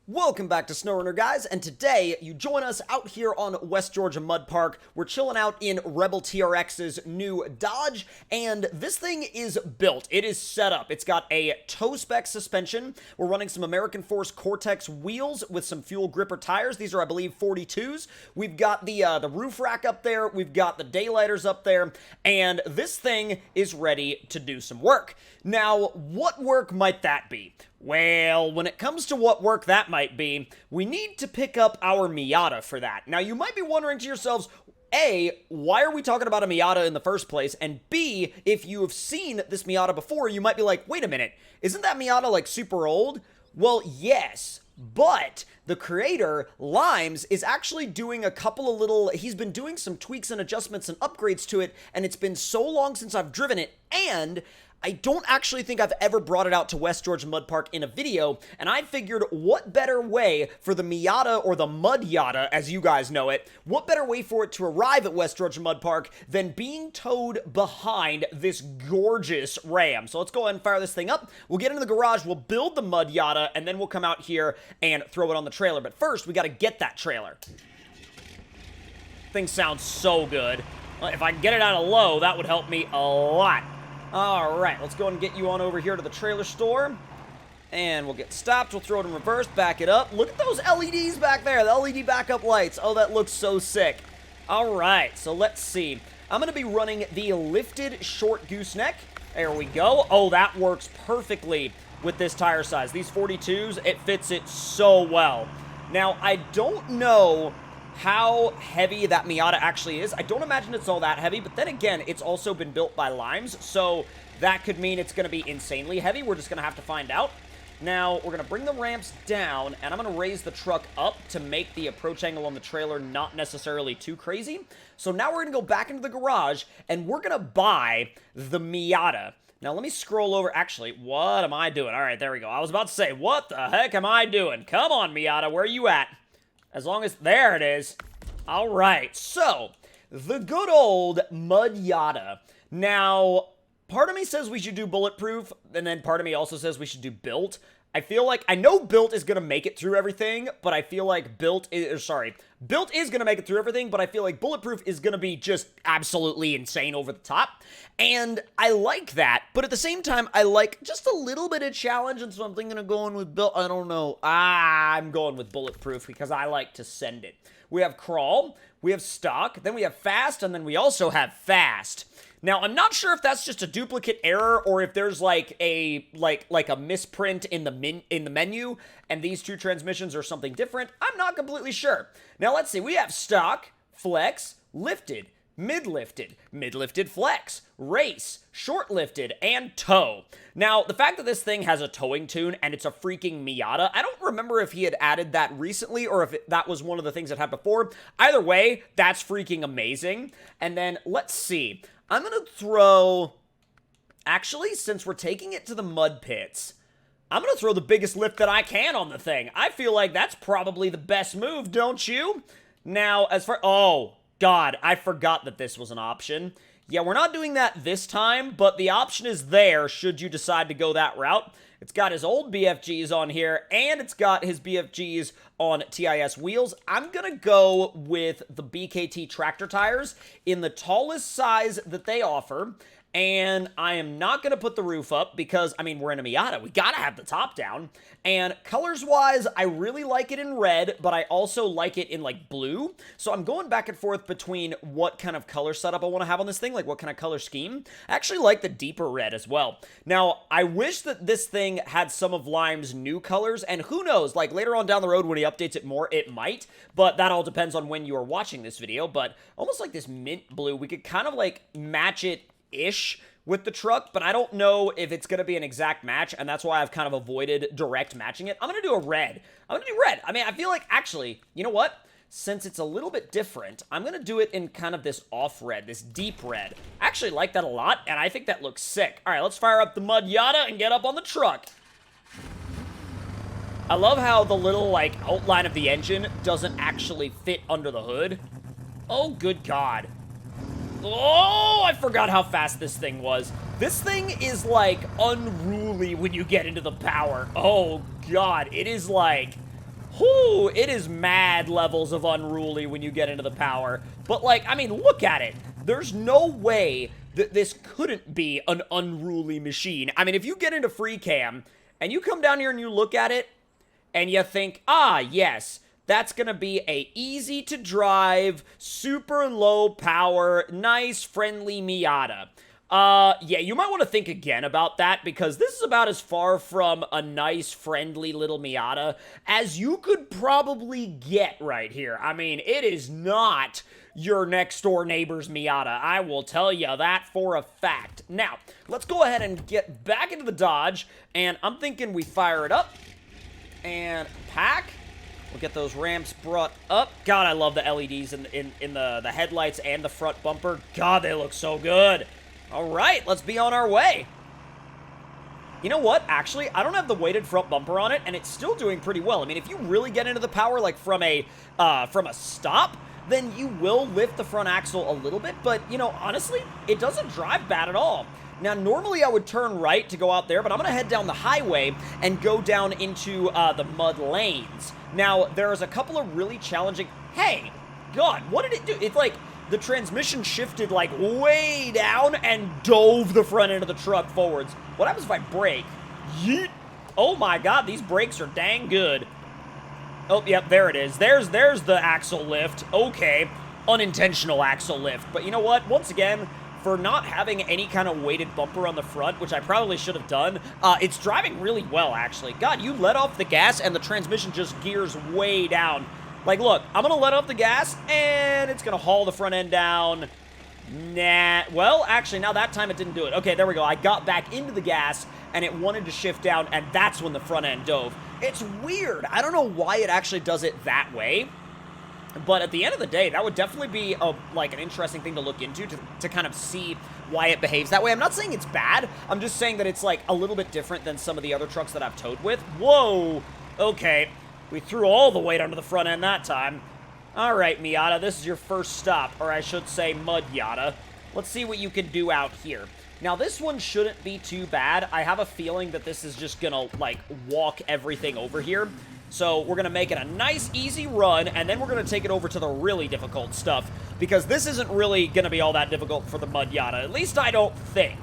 Welcome back to SnowRunner, guys, and today you join us out here on West Georgia Mud Park. We're chilling out in Rebel TRX's new Dodge, and this thing is built. It is set up. It's got a tow-spec suspension. We're running some American Force Cortex wheels with some fuel gripper tires. These are, I believe, 42s. We've got the roof rack up there. We've got the daylighters up there, and this thing is ready to do some work. Now, what work might that be? Well, when it comes to what work that might be, we need to pick up our Miata for that. Now, you might be wondering to yourselves, A, why are we talking about a Miata in the first place? And B, if you have seen this Miata before, you might be like, wait a minute, isn't that Miata, like, super old? Well, yes, but the creator, Limes, is actually doing a couple of he's been doing some tweaks and adjustments and upgrades to it, and it's been so long since I've driven it, and I don't actually think I've ever brought it out to West Georgia Mud Park in a video, and I figured what better way for the Miata, or the Mudyata, as you guys know it, what better way for it to arrive at West Georgia Mud Park than being towed behind this gorgeous Ram. So let's go ahead and fire this thing up. We'll get into the garage, we'll build the Mudyata, and then we'll come out here and throw it on the trailer. But first, we gotta get that trailer. Thing sounds so good. If I can get it out of low, that would help me a lot. Alright, let's go and get you on over here to the trailer store. And we'll get stopped. We'll throw it in reverse, back it up. Look at those LEDs back there, the LED backup lights. Oh, that looks so sick. Alright, so let's see. I'm going to be running the lifted short gooseneck. There we go. Oh, that works perfectly with this tire size. These 42s, it fits it so well. Now, I don't know how heavy that Miata actually is. I don't imagine it's all that heavy, but then again, it's also been built by Limes, so that could mean it's going to be insanely heavy. We're just going to have to find out. Now, we're going to bring the ramps down, and I'm going to raise the truck up to make the approach angle on the trailer not necessarily too crazy. So now we're going to go back into the garage, and we're going to buy the Miata. Now, let me scroll over. Actually, what am I doing? All right, there we go. I was about to say, what the heck am I doing? Come on, Miata, where are you at? As long as, there it is. All right, so, the good old Mudyata. Now, part of me says we should do bulletproof, and then part of me also says we should do built. I feel like, I know built is going to make it through everything, but I feel like built is going to make it through everything, but I feel like bulletproof is going to be just absolutely insane over the top. And I like that, but at the same time, I like just a little bit of challenge, and so I'm thinking of going with built. I don't know. I'm going with bulletproof because I like to send it. We have crawl, we have stock, then we have fast, and then we also have fast. Now, I'm not sure if that's just a duplicate error or if there's like a misprint in the menu and these two transmissions are something different. I'm not completely sure. Now, let's see. We have stock, flex, lifted, mid-lifted flex, race, short-lifted, and tow. Now, the fact that this thing has a towing tune and it's a freaking Miata, I don't remember if he had added that recently or if that was one of the things that had before. Either way, that's freaking amazing. And then, let's see. I'm going to throw, actually, since we're taking it to the mud pits, I'm going to throw the biggest lift that I can on the thing. I feel like that's probably the best move, don't you? Now, as far, oh, God, I forgot that this was an option. Yeah, we're not doing that this time, but the option is there should you decide to go that route. It's got his old BFGs on here, and it's got his BFGs on TIS wheels. I'm going to go with the BKT tractor tires in the tallest size that they offer, and I am not going to put the roof up because, I mean, we're in a Miata. We got to have the top down. And colors-wise, I really like it in red, but I also like it in, like, blue. So I'm going back and forth between what kind of color setup I want to have on this thing, like what kind of color scheme. I actually like the deeper red as well. Now, I wish that this thing had some of Lime's new colors, and who knows, like, later on down the road when he updates it more, it might. But that all depends on when you are watching this video. But almost like this mint blue, we could kind of, like, match it-ish with the truck, but I don't know if it's going to be an exact match, and that's why I've kind of avoided direct matching it. I'm going to do a red. I'm going to do red. I mean, I feel like, actually, you know what? Since it's a little bit different, I'm going to do it in kind of this off red, this deep red. I actually like that a lot, and I think that looks sick. All right, let's fire up the Mudyata and get up on the truck. I love how the little, like, outline of the engine doesn't actually fit under the hood. Oh, good God. Oh, I forgot how fast this thing was. This thing is, like, unruly when you get into the power. Oh, God. It is, like, Whoo, it is mad levels of unruly when you get into the power. But, like, I mean, look at it. There's no way that this couldn't be an unruly machine. I mean, if you get into free cam and you come down here and you look at it and you think, ah, yes, that's gonna be a easy to drive, super low power, nice, friendly Miata. Yeah, you might want to think again about that, because this is about as far from a nice, friendly little Miata as you could probably get right here. I mean, it is not your next-door neighbor's Miata. I will tell you that for a fact. Now, let's go ahead and get back into the Dodge, and I'm thinking we fire it up and pack. We'll get those ramps brought up. God, I love the LEDs in the headlights and the front bumper. God, they look so good. All right, let's be on our way. You know what? Actually, I don't have the weighted front bumper on it, and it's still doing pretty well. I mean, if you really get into the power, like from a stop, then you will lift the front axle a little bit. But, you know, honestly, it doesn't drive bad at all. Now, normally I would turn right to go out there, but I'm going to head down the highway and go down into the mud lanes. Now, there's a couple of really challenging... Hey, God, what did it do? It's like... The transmission shifted, like, way down and dove the front end of the truck forwards. What happens if I brake? Yeet. Oh, my God, these brakes are dang good. Oh, yep, there it is. There's the axle lift. Okay, unintentional axle lift. But you know what? Once again, for not having any kind of weighted bumper on the front, which I probably should have done, it's driving really well, actually. God, you let off the gas and the transmission just gears way down. Like, look, I'm going to let off the gas, and it's going to haul the front end down. Nah. Well, actually, now that time it didn't do it. Okay, there we go. I got back into the gas, and it wanted to shift down, and that's when the front end dove. It's weird. I don't know why it actually does it that way. But at the end of the day, that would definitely be, like, an interesting thing to look into to kind of see why it behaves that way. I'm not saying it's bad. I'm just saying that it's, like, a little bit different than some of the other trucks that I've towed with. Whoa. Okay. We threw all the weight onto the front end that time. All right, Miata, this is your first stop, or I should say Mudyata. Let's see what you can do out here. Now, this one shouldn't be too bad. I have a feeling that this is just gonna, like, walk everything over here. So we're gonna make it a nice, easy run, and then we're gonna take it over to the really difficult stuff, because this isn't really gonna be all that difficult for the Mudyata. At least I don't think.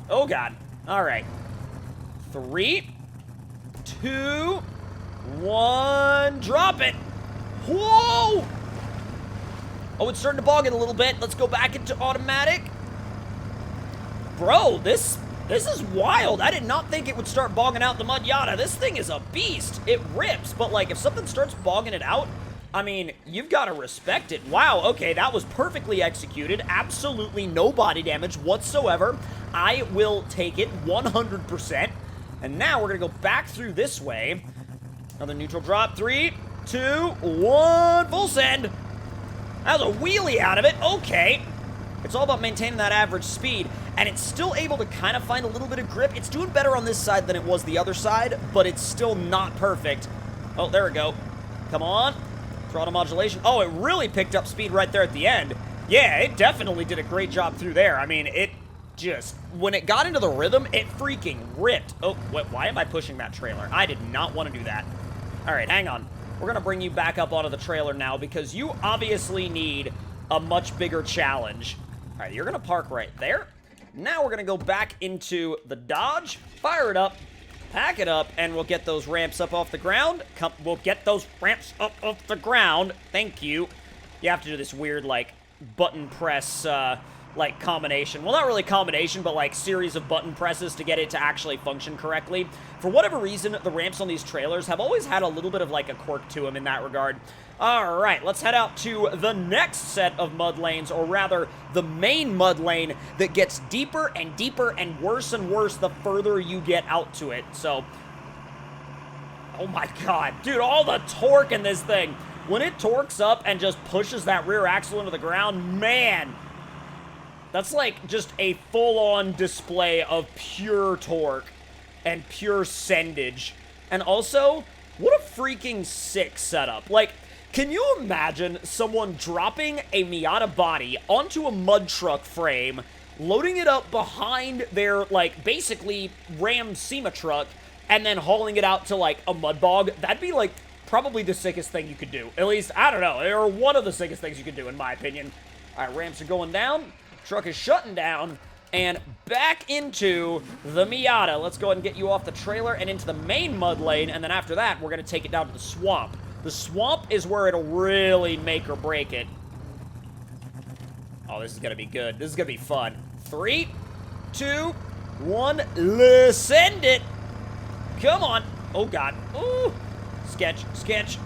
Oh, God. All right. 3, 2... 1, drop it. Whoa! Oh, it's starting to bog it a little bit. Let's go back into automatic. Bro, this is wild. I did not think it would start bogging out the Mudyata. This thing is a beast. It rips, but like if something starts bogging it out, I mean, you've got to respect it. Wow, okay, that was perfectly executed. Absolutely no body damage whatsoever. I will take it 100%. And now we're going to go back through this way. Another neutral drop. 3, 2, 1. Full send. That was a wheelie out of it. Okay. It's all about maintaining that average speed. And it's still able to kind of find a little bit of grip. It's doing better on this side than it was the other side, but it's still not perfect. Oh, there we go. Come on. Throttle modulation. Oh, it really picked up speed right there at the end. Yeah, it definitely did a great job through there. I mean, it just... When it got into the rhythm, it freaking ripped. Oh, why am I pushing that trailer? I did not want to do that. All right, hang on. We're going to bring you back up onto the trailer now because you obviously need a much bigger challenge. All right, you're going to park right there. Now we're going to go back into the Dodge, fire it up, pack it up, and we'll get those ramps up off the ground. We'll get those ramps up off the ground. Thank you. You have to do this weird, like, button press, like, combination. Well, not really combination, but, like, series of button presses to get it to actually function correctly. For whatever reason, the ramps on these trailers have always had a little bit of, like, a quirk to them in that regard. All right, let's head out to the next set of mud lanes, or rather, the main mud lane that gets deeper and deeper and worse the further you get out to it. So, oh my God, dude, all the torque in this thing. When it torques up and just pushes that rear axle into the ground, man, that's like just a full-on display of pure torque and pure sendage. And also, what a freaking sick setup. Like, can you imagine someone dropping a Miata body onto a mud truck frame, loading it up behind their, like, basically Ram SEMA truck, and then hauling it out to, like, a mud bog? That'd be, like, probably the sickest thing you could do. At least, I don't know, or one of the sickest things you could do, in my opinion. All right, ramps are going down. Truck is shutting down. And back into the Miata. Let's go ahead and get you off the trailer and into the main mud lane, and then after that, we're going to take it down to the swamp. The swamp is where it'll really make or break it. Oh, this is going to be good. This is going to be fun. 3, 2, 1, let's send it. Come on. Oh, God. Ooh. Sketch, sketch.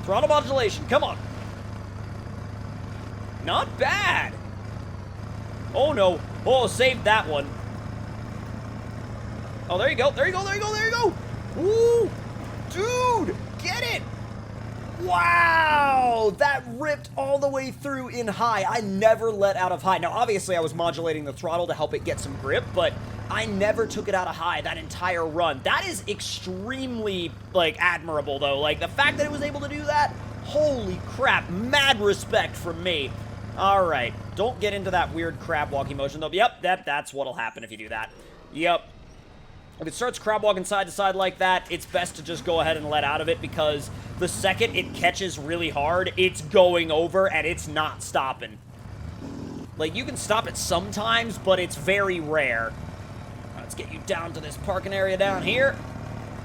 Throttle modulation. Come on. Not bad. Oh, no. Oh, save that one. Oh, there you go. There you go. There you go. There you go. Ooh. Dude, get it. Wow. That ripped all the way through in high. I never let out of high. Now, obviously, I was modulating the throttle to help it get some grip, but I never took it out of high that entire run. That is extremely, like, admirable, though. Like, the fact that it was able to do that, holy crap. Mad respect from me. All right, don't get into that weird crab walking motion, though. Yep, that's what'll happen if you do that. Yep. If it starts crab walking side to side like that, it's best to just go ahead and let out of it, because the second it catches really hard, it's going over and it's not stopping. Like, you can stop it sometimes, but it's very rare. Let's get you down to this parking area down here.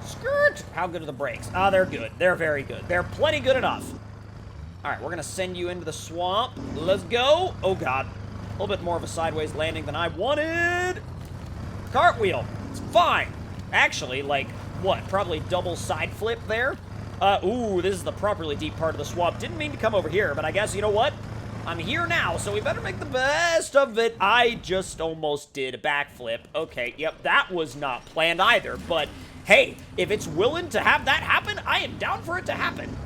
Skirt! How good are the brakes? Ah, they're good. They're very good. They're plenty good enough. All right, we're going to send you into the swamp. Let's go. Oh, God. A little bit more of a sideways landing than I wanted. Cartwheel. It's fine. Actually, like, what? Probably double side flip there. Ooh, this is the properly deep part of the swamp. Didn't mean to come over here, but I guess, you know what? I'm here now, so we better make the best of it. I just almost did a backflip. Okay, yep, that was not planned either, but hey, if it's willing to have that happen, I am down for it to happen.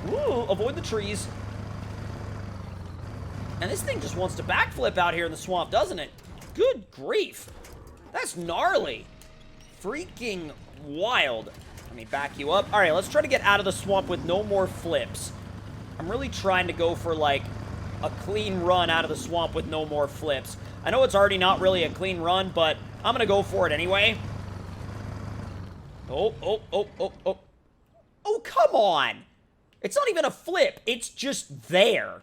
Ooh, avoid the trees. And this thing just wants to backflip out here in the swamp, doesn't it? Good grief. That's gnarly. Freaking wild. Let me back you up. All right, let's try to get out of the swamp with no more flips. I'm really trying to go for, like, a clean run out of the swamp with no more flips. I know it's already not really a clean run, but I'm going to go for it anyway. Oh. Oh, come on. It's not even a flip. It's just there.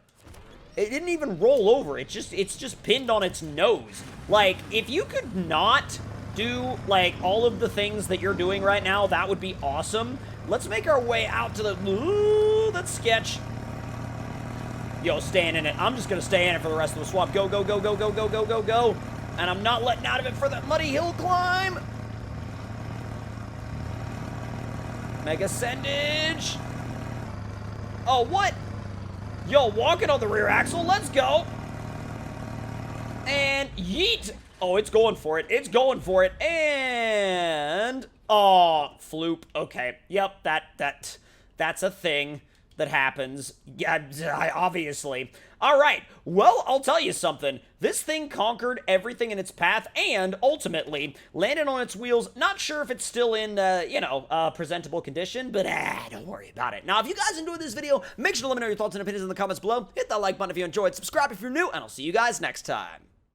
It didn't even roll over. It's just pinned on its nose. Like, if you could not do, like, all of the things that you're doing right now, that would be awesome. Let's make our way out to the... Ooh, that's sketch. Yo, staying in it. I'm just going to stay in it for the rest of the swamp. Go, go, go, go, go, go, go, go, go. And I'm not letting out of it for that muddy hill climb. Mega sendage. Oh, what? Yo, walking on the rear axle. Let's go. And yeet. Oh, it's going for it. It's going for it. And... oh, floop. Okay. Yep, that's a thing that happens. Yeah, obviously. All right. Well, I'll tell you something. This thing conquered everything in its path and ultimately landed on its wheels. Not sure if it's still in, presentable condition, but don't worry about it. Now, if you guys enjoyed this video, make sure to let me know your thoughts and opinions in the comments below. Hit that like button if you enjoyed. Subscribe if you're new, and I'll see you guys next time.